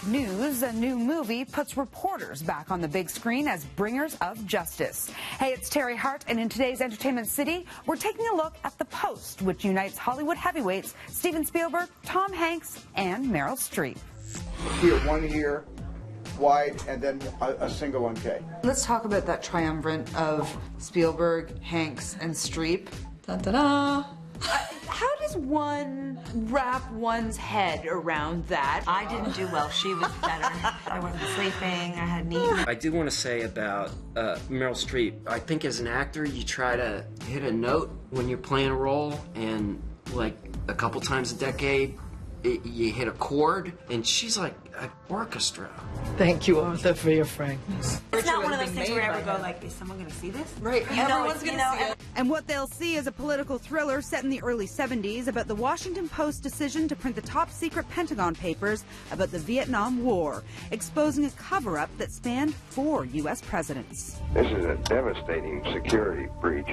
news, a new movie puts reporters back on the big screen as bringers of justice. Hey, it's Teri Hart, and in today's Entertainment City, we're taking a look at The Post, which unites Hollywood heavyweights Steven Spielberg, Tom Hanks, and Meryl Streep. Here, one here, wide, and then a single 1K. Let's talk about that triumvirate of Spielberg, Hanks, and Streep. Da-da-da. How does one wrap one's head around that? I didn't do well. She was better. I wasn't sleeping. I hadn't eaten. I do want to say about Meryl Streep. I think as an actor, you try to hit a note when you're playing a role, and like a couple times a decade, you hit a chord, and she's like an orchestra. Thank you, Arthur, for your frankness. It's not one of those things where I ever go like, is someone going to see this? Right, everyone's going to see it. And what they'll see is a political thriller set in the early 70s about the Washington Post decision to print the top-secret Pentagon papers about the Vietnam War, exposing a cover-up that spanned 4 U.S. presidents. This is a devastating security breach,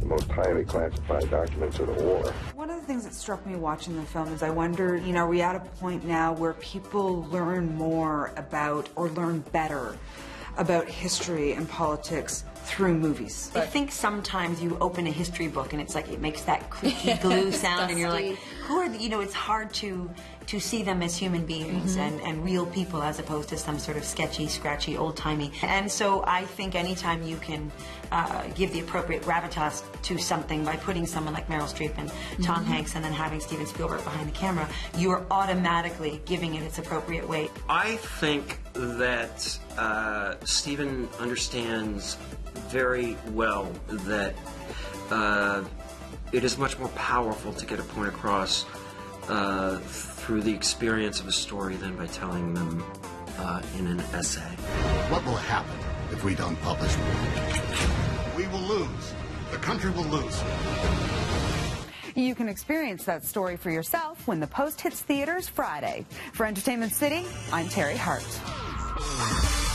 the most highly classified documents of the war. One of the things that struck me watching the film is I wonder, are we at a point now where people learn more about or learn better about history and politics through movies? I think sometimes you open a history book and it's like it makes that creaky glue sound, and you're like, who are the, it's hard to see them as human beings and real people as opposed to some sort of sketchy, scratchy, old-timey. And so I think anytime you can give the appropriate gravitas to something by putting someone like Meryl Streep and Tom Hanks and then having Steven Spielberg behind the camera, you are automatically giving it its appropriate weight. I think that Steven understands very well that it is much more powerful to get a point across through the experience of a story than by telling them in an essay. What will happen if we don't publish more? We will lose. The country will lose. You can experience that story for yourself when The Post hits theaters Friday. For Entertainment City, I'm Teri Hart.